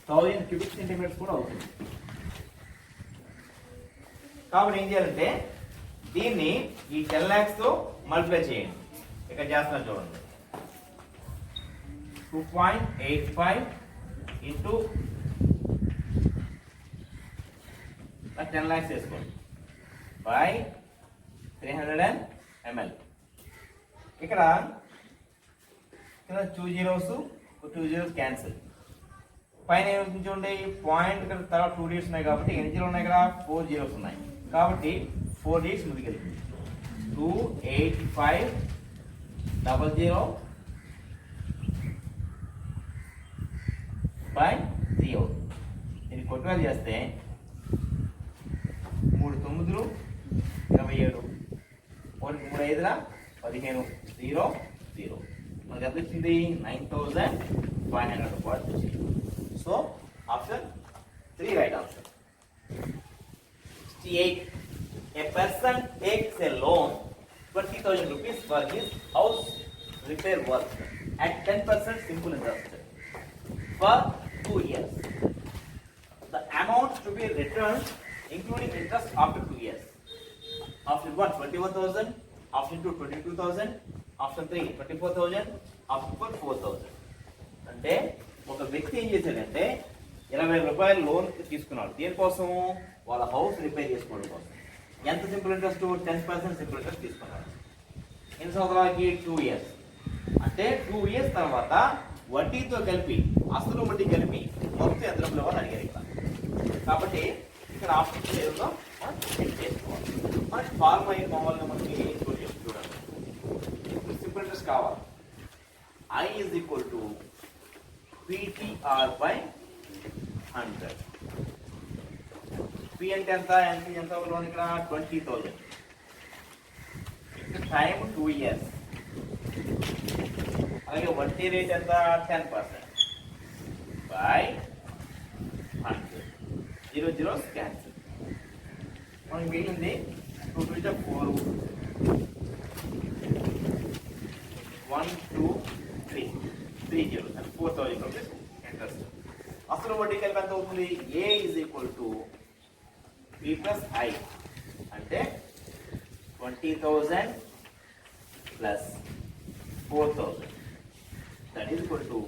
1000 క్యూబిక్ సెంటీమీటర్స్ కూడా అవుతుంది. కాబట్టి ఏం చేయాలంటే దీన్ని ఈ 10 lakhsతో మల్టిప్లై చేయండి. ఇక్కడ చేస్తున్నా చూడండి. 2.85 ఇంటూ 10 lakhs వేసుకోండి బై 300 ml. ఇక్కడ 2 zeros 2 zeros క్యాన్సిల్. పైన ఏమి చూడండి పాయింట్ ఇక్కడ తర్వాత 2 digits ఉన్నాయి కాబట్టి ఎన్ని జీరో ఉన్నాయి, ఇక్కడ 4 zeros ఉన్నాయి కాబట్టి 4 digits ముందుకు వెళ్తుంది. 28500 బై 3. ఇది కొట్టువేలు చేస్తే 3 9 27, 1 3 5 15 0 0. మనకి ఎంత వచ్చింది 9500 రూపాయలు వచ్చింది. So option 3 right answer. 68. A person takes a loan 20,000 rupees for his house repair work at 10% simple interest for 2 years. The amount to be returned including interest after 2 years. Option 1 21,000, option 2 22,000, option 3 24,000, option 4 4,000. అంటే ఒక వ్యక్తి ఏం చేశాడంటే 20,000 రూపాయలు loan తీసుకున్నాడు. దేనికోసం? వాళ్ళ house repair చేసుకోవడం కోసం. ఎంత సింపుల్ ఇంట్రెస్ట్? 10% సింపుల్ ఇంట్రెస్ట్ తీసుకున్నాడు. ఎన్ని సంవత్సరాలకి? 2 years. అంటే 2 years తర్వాత వడ్డీతో కలిపి అసలు వడ్డీ కలిపి మొత్తం ఎంత డబ్బులు ఇవ్వాలని అడిగారు ఇక్కడ. కాబట్టి ఇక్కడ ఆప్షన్ ఏదో మనం చెక్ చేసుకోవాలి. మనకి ఫార్ములా ఏం కావాలని మనకి చూడండి. సింపుల్ ఇంట్రెస్ట్ కావాలి. I is equal to PTR by 100. P అంటే ఎంత? ఎంత లోన్ ఇక్కడ 20,000. Time 2 years. అలాగే వడ్డీ రేట్ ఎంత? 10% బై 100. 0 zeros cancel. మనకి మిగిలింది 2 to 4 1 2 3 3 zeros and 4,000 rupees interest. అసలు వడ్డీ కలిపి ఎంత అవుతుంది? A is equal to B plus I అంటే 20,000 plus 4,000 that is equal to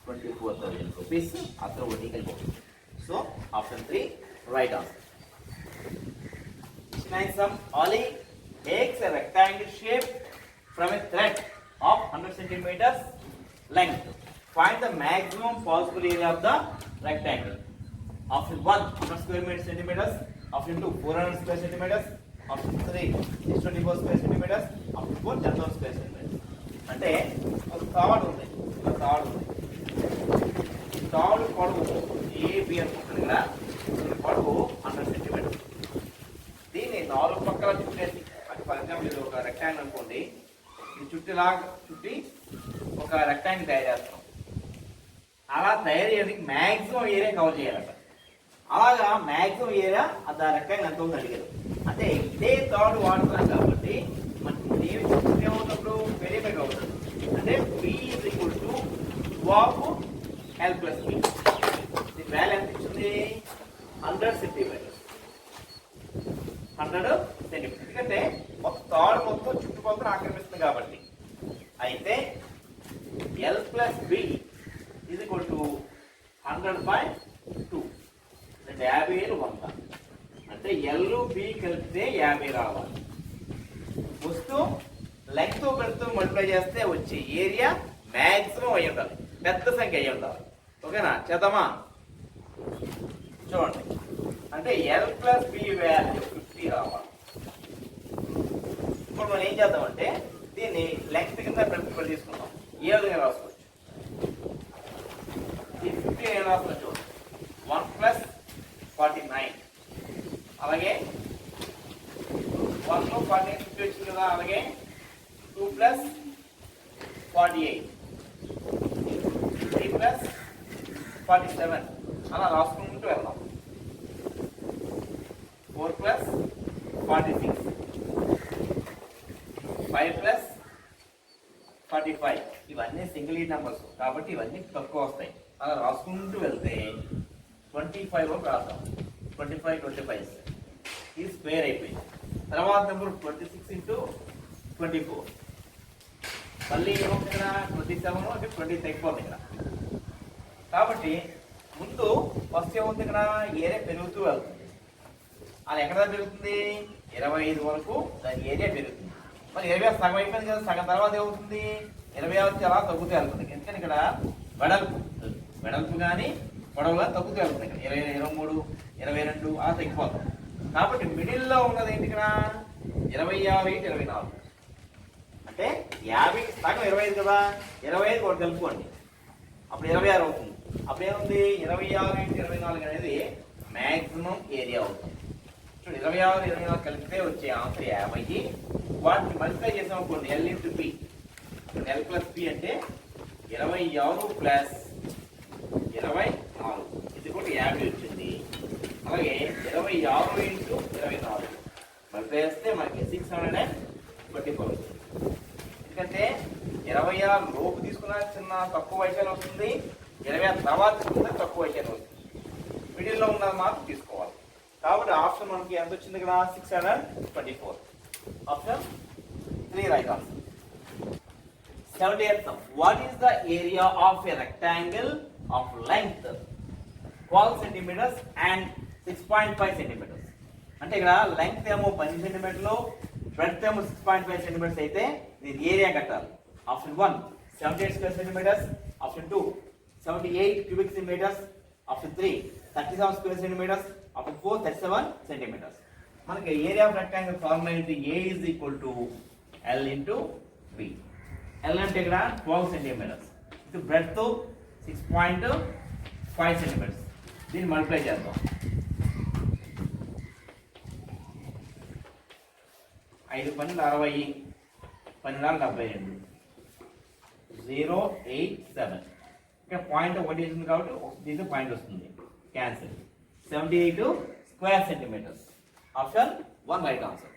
24,000 rupees. అసలు వడ్డీ కలిపి అవుతుంది. So option 3 right answer. Next sum. Ali takes a rectangle shape from a thread of 100 centimeters length. Find the maximum possible area of the rectangle. Option 1 100 square centimeters. Option 2 400 square centimeters. Option 3 624 square centimeters. Option 4 10,000 square centimeters. అంటే ఒక తాడు ఉంది. తాడు పొడవు AB అనుకుంటుంది కదా. పొడవు 100 centimeters. దీన్ని 4 పక్కల చుట్టేసి, అంటే ఫర్ ఎగ్జాంపుల్ ఇది ఒక రెక్టాంగిల్ అనుకోండి. ఇది చుట్టి ఒక రెక్టాంగిల్ తయారు చేస్తాం. అలా తయారు చేయడానికి మ్యాక్సిమం ఏరియా కవర్ చేయాలట. అలాగా మ్యాక్సిమం ఏరియా ఆ రెక్టాంగిల్ ఎంత ఉందని అడిగారు. అంటే ఇదే థర్డ్ వాడుతున్నాం కాబట్టి మనకి ఏమవుతున్నప్పుడు వెరిఫై అవుతుంది. అంటే B is equal to 12 L plus B. దీని వాల్యూ ఎంత ఇచ్చింది? 100 centimeters. 100 centimeters. ఎందుకంటే ఒక థర్డ్ మొత్తం చుట్టుకొలతను ఆక్రమిస్తుంది కాబట్టి. అయితే L plus B is equal to 100 by 2. అంటే 50 100. అంటే L B కలిపితే 50 రావాలి. వస్తూ లెంగ్త్ బెర్త్ మల్టిప్లై చేస్తే వచ్చే ఏరియా మ్యాక్సిమం అయి ఉండాలి, పెద్ద సంఖ్య అయి ఉండాలి. ఓకేనా? చేద్దామా? చూడండి. అంటే L plus B వాల్యూ 50 రావాలి. ఇప్పుడు మనం ఏం చేద్దామంటే దీన్ని లెంగ్త్ కింద ప్రిన్సిపల్ తీసుకుందాం. ఏ విధంగా రాసుకోవచ్చు? ఈ 50 ఏం రాస్తున్నా చూడండి. 1 plus 49. అలాగే 1 లో 49 50 వచ్చింది కదా. అలాగే 2 plus 48, 3 plus 47 అలా రాసుకుంటూ వెళ్దాం. 4 plus 46, 5 ప్లస్ 45 ఇవన్నీ సింగిల్ ఈ నెంబర్స్ కాబట్టి ఇవన్నీ తక్కువ వస్తాయి. అలా రాసుకుంటూ వెళ్తే 25 వరకు రాద్దాం. 25 ఇది స్క్వేర్ అయిపోయింది. తర్వాత నెంబర్ 26 ఇంటూ 24 మళ్ళీ ఏమవుతుంది ఇక్కడ 27 అంటే 20 తగ్గిపోతుంది ఇక్కడ. కాబట్టి ముందు ఫస్ట్ ఏమవుతుంది ఇక్కడ ఏరియా పెరుగుతూ వెళ్తుంది. అది ఎక్కడ పెరుగుతుంది 25 వరకు దాని ఏరియా పెరుగుతుంది. మరి 25 సగం అయిపోయింది కదా, సగం తర్వాత ఏమవుతుంది 26 వచ్చి అలా తగ్గుతూ వెళ్తుంది. ఎందుకని ఇక్కడ వెడల్పు కానీ పొడవుగా తగ్గుతూ వెళ్తుంది. ఇక్కడ 23 22 అలా తగ్గిపోతుంది. కాబట్టి మిడిల్లో ఉన్నది ఏంటి ఇక్కడ 26 24 అంటే 50 సగం 25 కదా, 25 ఒకటి కలుపుకోండి అప్పుడు 26 అవుతుంది. అప్పుడు ఏముంది 26 24 అనేది మ్యాక్సిమం ఏరియా అవుతుంది. చూడండి 26 24 కలిపితే వచ్చే ఆన్సర్ 50. వాటిని మల్టిప్లై చేసాం అనుకోండి L into P. L plus P అంటే 26 ప్లస్ 24 ఇది కూడా 50 వచ్చింది. అలాగే 26 ఇంటూ 24 మల్టిప్లై చేస్తే మనకి 624 వచ్చింది. ఎందుకంటే 26 లోపు తీసుకున్న చిన్న తక్కువ వైశాల్యం వస్తుంది, 26 తర్వాత తీసుకున్న తక్కువ వైశాల్యం వస్తుంది. మిడిల్లో ఉన్నది మాత్రం తీసుకోవాలి. కాబట్టి ఆప్షన్ మనకి ఎంత వచ్చింది ఇక్కడ 624. Option 3 right answer. 78th what is the area of a rectangle of length 12 centimeters and 6.5 centimeters? అంటే ఇక్కడ లెంగ్త్ ఏమో 10 సెంటీమీటర్లు, బ్రెడ్త్ ఏమో 6.5 సెంటీమీటర్స్ అయితే దీని ఏరియా కట్టాలి. Option 1 78 square centimetres, option 2 78 cubic centimetres, option 3 37 square centimetres, option 4 37 centimetres. మనకి area of rectangle formula ఏంటి A is equal to L into B. L అంటే ఇక్కడ 12 సెంటీమీటర్స్, ఇది బ్రెడ్త్ 6.5 సెంటీమీటర్స్. దీన్ని మల్టిప్లై చేద్దాం. 5 పన్నెండు 60, 12 72 087. ఇక్కడ పాయింట్ ఒకటి ఉంది కాబట్టి దీంట్లో పాయింట్ వస్తుంది, cancel. 78 square centimetres. Option 1 right answer.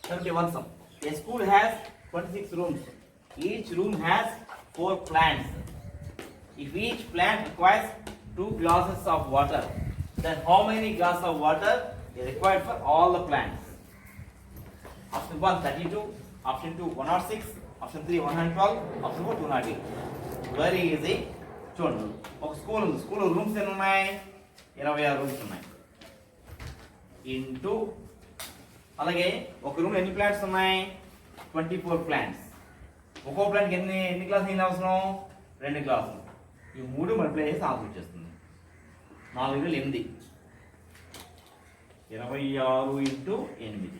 71 sum. A school has 26 rooms. Each room has 4 plants. If each plant requires 2 glasses of water, then how many glasses of water is required for all the plants? Option 1 32, option 2 106, option 3 112, option 4 208. Very easy. చూడండి ఒక school ఉంది, school rooms ఎన్ని ఉన్నాయి 26 rooms ఉన్నాయి. Into అలాగే ఒక room ఎన్ని plants ఉన్నాయి 24 ప్లాంట్స్. ఒక్కో ప్లాంట్కి ఎన్ని గ్లాసులు నీళ్ళు అవసరం 2 గ్లాసులు. ఈ 3 మల్టిప్లై చేసి ఆన్సర్ వచ్చేస్తుంది. 4 × 8 26 ఇంటూ 8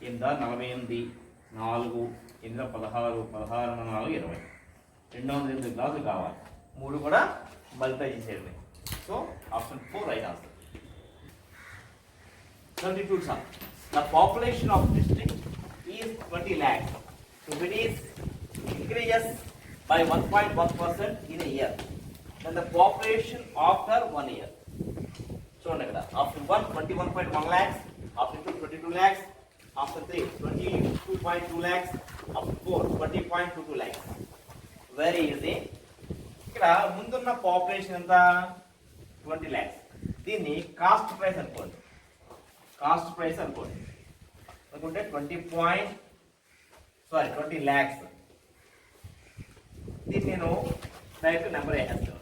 8 48 4 8 16 16 4 20 208 గ్లాసులు కావాలి. 3 కూడా మల్టిప్లై చేసేది. So option 4 right answer. 72 sum. The population of district is 20 lakhs. So if it is increases by 1.1% in a year, then the population after 1 year. చూడండి ఇక్కడ option 1 21.1 lakhs, option 2 22 lakhs, option 3 22.2 lakhs, option 4 20.22 lakhs. Very easy. ఇక్కడ ముందున్న population ఎంత 20 lakhs. దీన్ని cost price అనుకోండి, cost price అనుకోండి అనుకుంటే 20 lakhs. దీన్ని నేను డైరెక్ట్ నెంబర్ వేసేస్తాను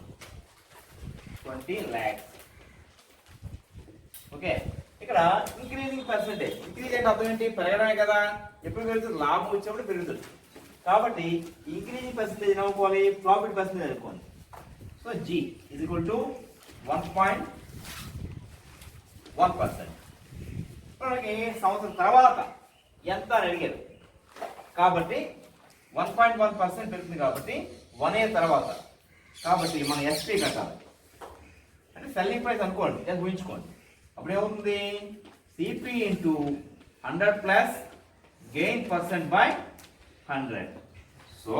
20 lakhs. ఓకే, ఇక్కడ ఇంక్రీజింగ్ పర్సెంటేజ్. ఇంక్రీజ్ అంటే అర్థం ఏంటి పెరగడమే కదా. ఎప్పుడు పెరుగుతుంది లాభం వచ్చినప్పుడు పెరుగుతుంది. కాబట్టి ఇంక్రీజింగ్ పర్సెంటేజ్ అనుకోవాలి, ప్రాఫిట్ పర్సెంటేజ్ అనుకోండి. So G is equal to 1.1%. మనకి సంవత్సరం తర్వాత ఎంత అని అడిగారు కాబట్టి 1.1% పెరుగుతుంది కాబట్టి 1 year తర్వాత. కాబట్టి మనం SP కట్టాలి. అంటే సెల్లింగ్ ప్రైస్ అనుకోండి, అది ఊహించుకోండి. అప్పుడు ఏమవుతుంది CP into 100 plus gain percent by 100. So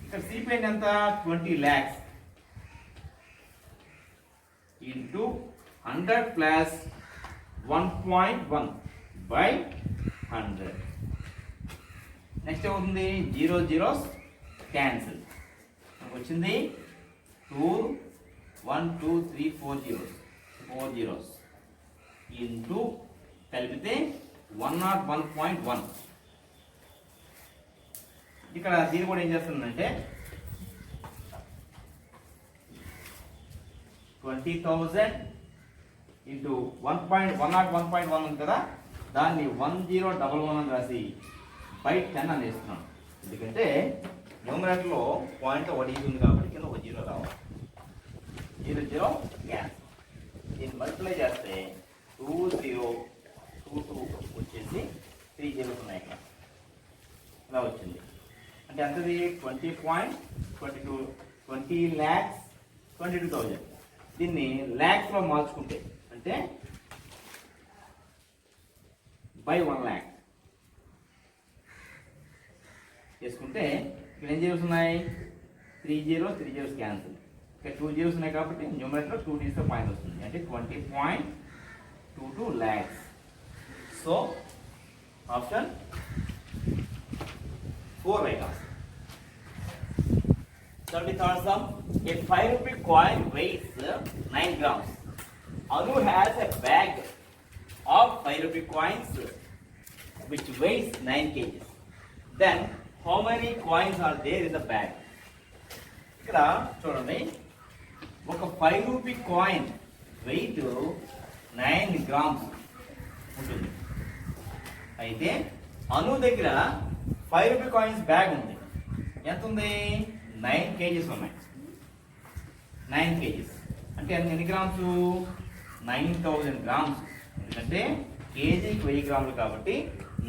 ఇక్కడ CP ఎంత 20 lakhs into 100 plus 1.1 by 100. Next ఏమవుతుంది 0 zeros క్యాన్సిల్. వచ్చింది 2 1 2 3 4 zeros 4 zeros ఇంటూ కలిపితే 101.1. ఇక్కడ దీని కూడా ఏం చేస్తుందంటే 20,000 ఇంటూ 101.1 ఉంది కదా, దాన్ని 1011 అని రాసి బై 10 అని వేస్తున్నాం. ఎందుకంటే న్యూమరేటర్లో పాయింట్ ఒకటి ఉంది కాబట్టి కింద ఒక 0 రావాలి. 0 గ్యాస్. దీన్ని మల్టిప్లై చేస్తే 2022 వచ్చేసి 3 zeros ఉన్నాయి ఇక్కడ. ఇలా వచ్చింది. అంటే అంతది 20 lakhs 22,000. దీన్ని ల్యాక్స్లో మార్చుకుంటే అంటే బై 1 lakh చేసుకుంటే ఇక్కడ ఏం zeros ఉన్నాయి? 3 zeros క్యాన్సిల్. ఇక్కడ 2 zeros ఉన్నాయి కాబట్టి న్యూమరేటర్ 2 తీస్తే పాయింట్ వస్తుంది. అంటే 20.22 lakhs. So option 4 right answer. 73rd sum. A 5 rupee coin weighs 9 grams. Anu has a bag of 5 rupee coins which weighs 9 kgs. Then how many coins are there in the bag? ఇక్కడ చూడండి, ఒక 5 rupee coin wait 9 grams ఉంటుంది. అయితే అను దగ్గర 5 rupee coins bag ఉంది. ఎంత ఉంది? 9 kgs ఉన్నాయి. 9 kgs అంటే ఎన్ని గ్రామ్స్? 9,000 grams. ఎందుకంటే కేజీకి 1000 గ్రాములు కాబట్టి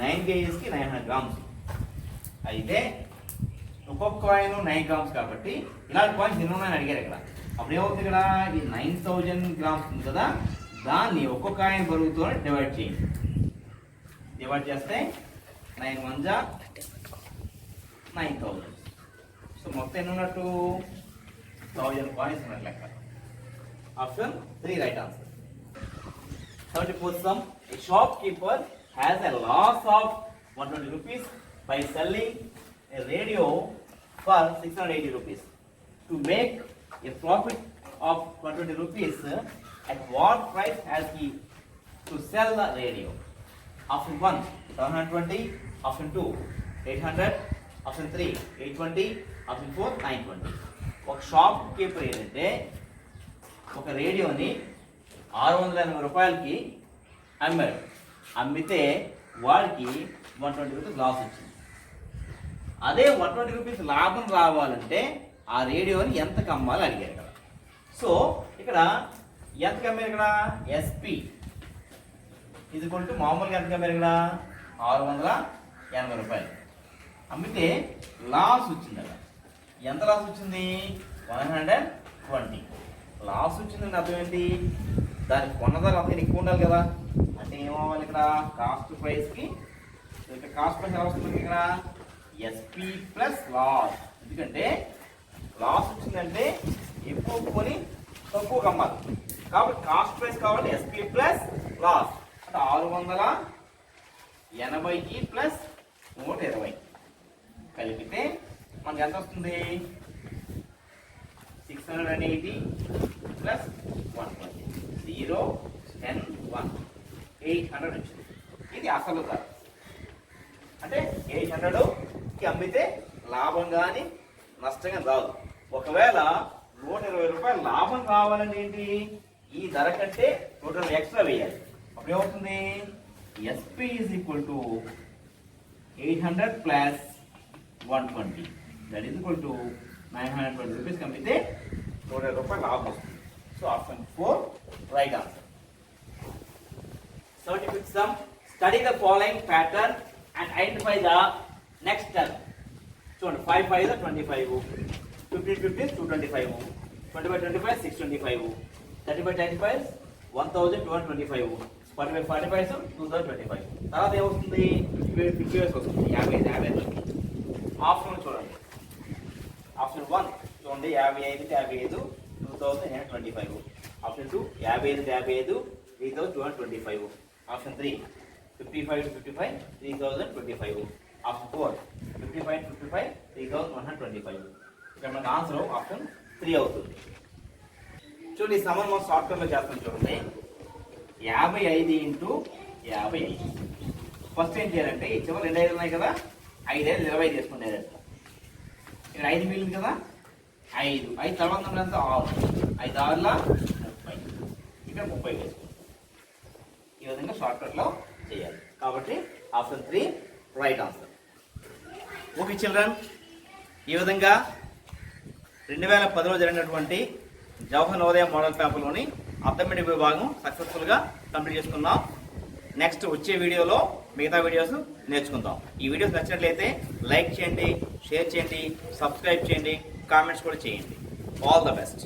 9 kgsకి 900 grams. అయితే ఒక్కొక్క కాయిన్ 9 grams కాబట్టి ఇలాంటి కాయిన్స్ ఎన్ని ఉన్నాయని అడిగారు ఇక్కడ. అప్పుడు ఏమవుతుంది? ఇక్కడ ఈ 9,000 grams ఉంది కదా, దాన్ని ఒక్కొక్క కాయిన్ బరువుతో డివైడ్ చేయండి. డివైడ్ చేస్తే 9 1 జా 9,000. సో మొత్తం ఎన్ని ఉన్నట్టు? 1000 కాయిన్స్ ఉన్నట్టు లెక్క. Option 3 right answer. 74th sum. A shopkeeper has a loss of 120 rupees by selling a radio for 680 rupees. To make a profit of 120 rupees, at what price has he to sell the radio? Option 1 720, option 2 800, option 3 820, option 4 920. ఒక shop keeper ఏంటంటే ఒక రేడియోని 680 రూపాయలకి అమ్మాడు. అమ్మితే వాడికి 120 rupees loss వచ్చింది. అదే 120 rupees లాభం రావాలంటే ఆ రేడియోని ఎంతకు అమ్మాలి అడిగారు కదా. సో ఇక్కడ ఎంతకు అమ్మారు? ఇక్కడ ఎస్పీ ఇది కొంటూ మామూలుగా ఎంతకు అమ్మారు? ఇక్కడ 680 రూపాయలు అమ్మితే లాస్ వచ్చింది కదా. ఎంత లాస్ వచ్చింది? 120 లాస్ వచ్చిందండి. అర్థం ఏంటి? దానికి కొన్నదారు అంత ఎక్కువ ఉండాలి కదా. అంటే ఏమవ్వాలి? ఇక్కడ కాస్ట్ ప్రైస్కి ఇక్కడ కాస్ట్ ప్రైస్ ఎలా వస్తుంది? ఇక్కడ ఎస్పీ ప్లస్ లాస్. ఎందుకంటే లాస్ వచ్చిందంటే ఎక్కువ కొని తక్కువ అమ్మాలి కాబట్టి కాస్ట్ ప్రైస్ కావాలి ఎస్పీ ప్లస్ లాస్. అంటే 680కి ప్లస్ 120 కలిపితే మనకి ఎంత వస్తుంది? 680 ప్లస్ 120 0 10 1 800 వచ్చింది. ఇది అసలు ధర. అంటే 800కి అమ్మితే లాభం కానీ నష్టం కానీ రాదు. ఒకవేళ 120 రూపాయలు లాభం కావాలంటే ఏంటి? ఈ ధర కంటే 120 ఎక్స్ట్రా వేయాలి. అప్పుడు ఏమవుతుంది? SP is equal to 800 plus 120 that is equal to 920 rupees అమ్మితే 120 రూపాయలు లాభం వస్తుంది. So option 4 right answer. 75th sum. Study the following pattern and identify the next term. చూడండి 5 5 25, 15 15 225, 20 by 25 625, 30 by 35 1225, 40 by 45 2025. తర్వాత ఏమవుతుంది? 50 years వస్తుంది. 50 ఆప్షన్ చూడండి. ఆప్షన్ 1 చూడండి 55 55 2025. ఆప్షన్ 2 55 55 3225. ఆప్షన్ 3 55 55 3025. ఆప్షన్ 4 55 55 3125. ఇక్కడ మనకు ఆన్సర్ ఆప్షన్ 3 అవుతుంది. చూడండి ఈ సమన్ మనం సాఫ్ట్వేర్లో చేస్తాం చూడండి. 55 ఇంటూ 55. ఫస్ట్ ఏం చేయాలంటే ఈ చివరి 2 5 ఉన్నాయి కదా, 5 5 20 తీసుకునేది. ఇక్కడ 5 మిగిలింది కదా, 5 తర్వాత నెంబర్ ఎంత 6, 5 6ల 30, ఇక్కడ 30 వేసుకోండి. ఈ విధంగా షార్ట్కట్లో చేయాలి. కాబట్టి option 3 right answer. Okay children, ఈ విధంగా 2010లో జరిగినటువంటి జవహర్ నవోదయ మోడల్ పేపర్లోని అర్థమెటిక్ విభాగం సక్సెస్ఫుల్గా కంప్లీట్ చేసుకున్నాం. నెక్స్ట్ వచ్చే వీడియోలో మిగతా వీడియోస్ నేర్చుకుందాం. ఈ వీడియోస్ నచ్చినట్లయితే లైక్ చేయండి, షేర్ చేయండి, సబ్స్క్రైబ్ చేయండి, కామెంట్స్ కూడా చేయండి. All the best.